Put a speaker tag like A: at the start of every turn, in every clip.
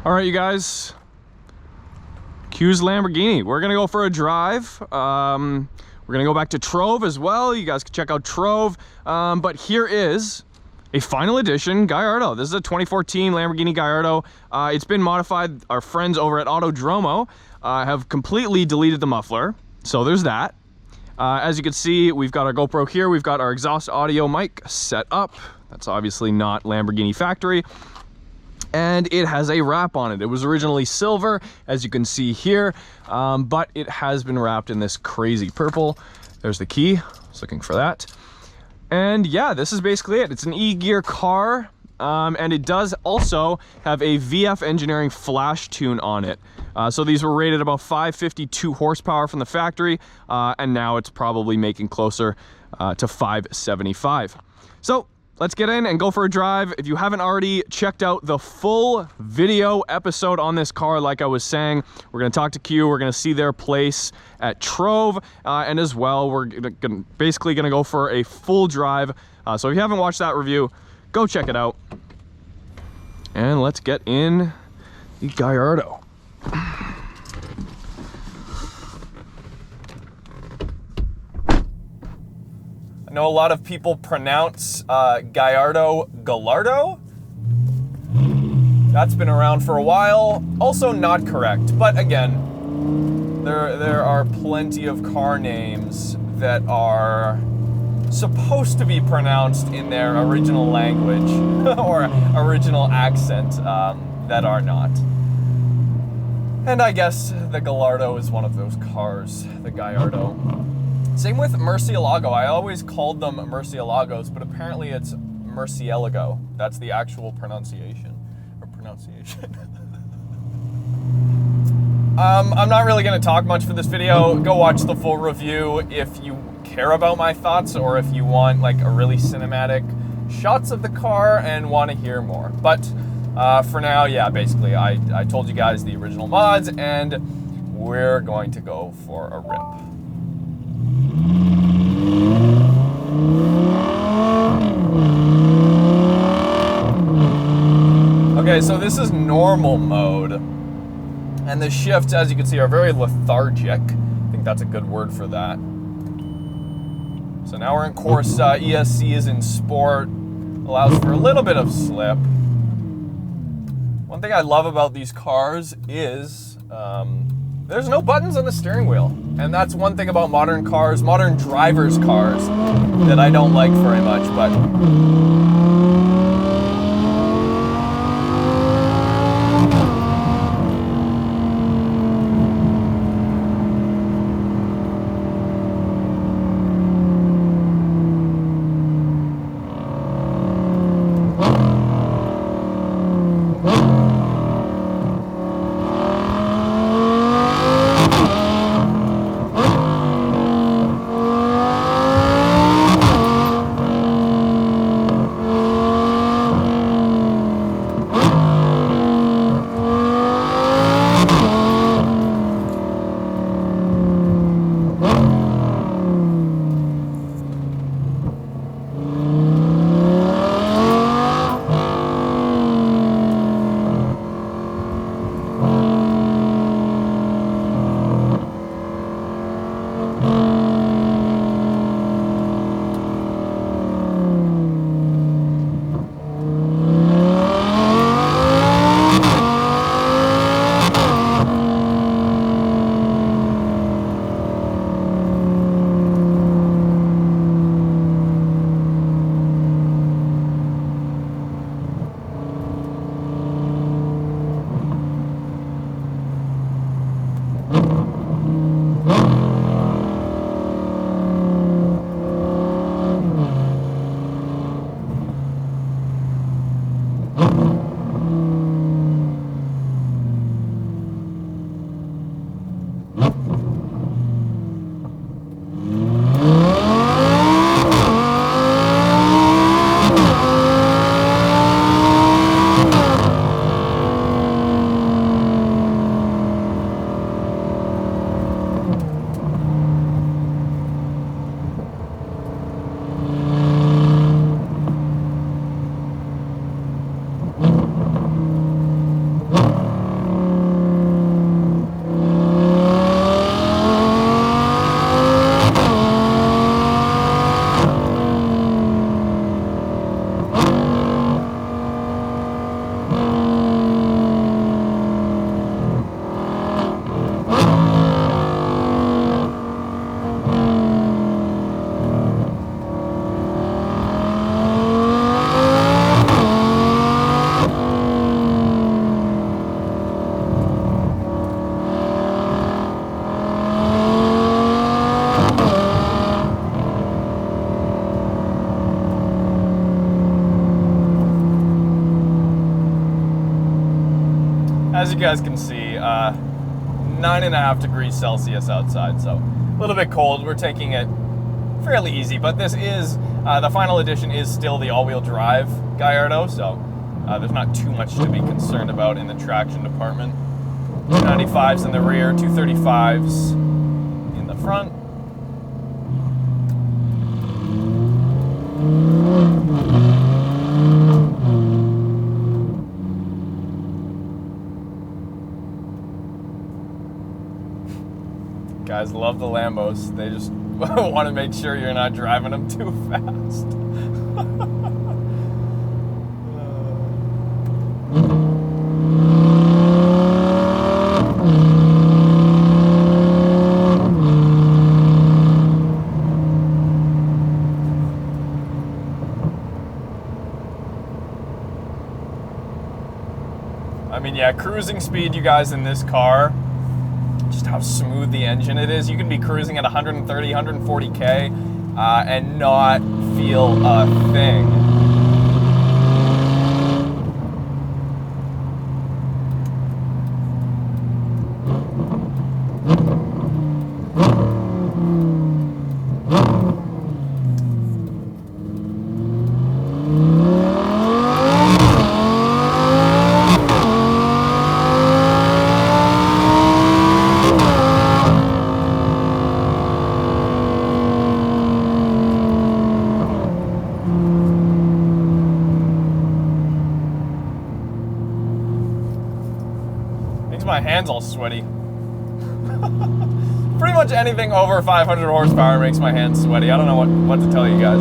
A: All right, you guys. Q's Lamborghini. We're gonna go for a drive. We're gonna go back to Trove as well. You guys can check out Trove. But here is a final edition Gallardo. This is a 2014 Lamborghini Gallardo. It's been modified. Our friends over at Autodromo have completely deleted the muffler. So there's that. As you can see, we've got our GoPro here. We've got our exhaust audio mic set up. That's obviously not Lamborghini factory. And it has a wrap on it. It was originally silver, as you can see here, but it has been wrapped in this crazy purple. There's the key. I was looking for that. And yeah, this is basically it. It's an E-gear car, and it does also have a VF Engineering flash tune on it. So these were rated about 552 horsepower from the factory, and now it's probably making closer to 575. So let's get in and go for a drive. If you haven't already checked out the full video episode on this car, like I was saying, we're going to talk to Q. We're going to see their place at Trove, and as well, we're basically going to go for a full drive. So if you haven't watched that review, go check it out. And let's get in the Gallardo. I know a lot of people pronounce Gallardo Gallardo. That's been around for a while. Also not correct, but again, there are plenty of car names that are supposed to be pronounced in their original language or original accent that are not. And I guess the Gallardo is one of those cars, the Gallardo. Same with Murcielago. I always called them Murcielagos, but apparently it's Murcielago. That's the actual pronunciation. I'm not really going to talk much for this video. Go watch the full review if you care about my thoughts or if you want like a really cinematic shots of the car and want to hear more. But for now, yeah, basically I told you guys the original mods and we're going to go for a rip. Okay, so this is normal mode, and the shifts, as you can see, are very lethargic. I think that's a good word for that. So now we're in course. ESC is in sport, allows for a little bit of slip. One thing I love about these cars is there's no buttons on the steering wheel. And that's one thing about modern cars, modern drivers' cars, that I don't like very much, but as you guys can see, 9.5 degrees Celsius outside, so a little bit cold. We're taking it fairly easy, but this is, the final edition is still the all-wheel drive Gallardo, so there's not too much to be concerned about in the traction department. 295s in the rear, 235s in the front. Guys love the Lambos. They just want to make sure you're not driving them too fast. I mean, yeah, cruising speed, you guys, in this car, just how smooth the engine it is. You can be cruising at 130, 140K and not feel a thing. My hands all sweaty. Pretty much anything over 500 horsepower makes my hands sweaty. I don't know what to tell you guys.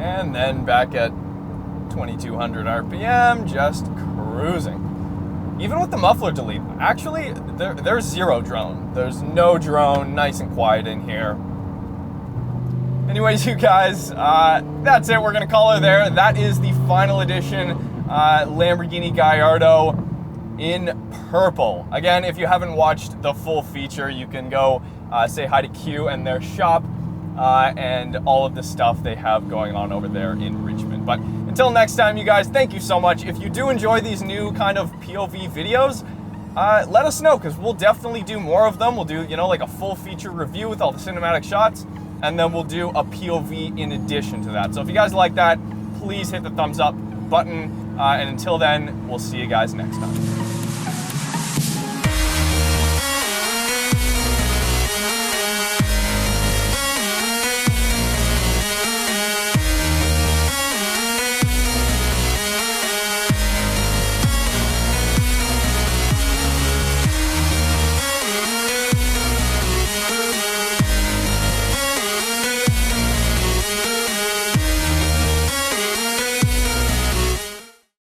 A: And then back at 2200 RPM, just cruising. Even with the muffler delete, actually, there's zero drone. There's no drone, nice and quiet in here. Anyways, you guys, that's it. We're gonna call her there. That is the final edition Lamborghini Gallardo in purple. Again, if you haven't watched the full feature, you can go say hi to Q and their shop and all of the stuff they have going on over there in Richmond. But until next time, you guys, thank you so much. If you do enjoy these new kind of POV videos, let us know, because we'll definitely do more of them. We'll do, you know, like a full feature review with all the cinematic shots, and then we'll do a POV in addition to that. So if you guys like that, please hit the thumbs up button, and until then, we'll see you guys next time.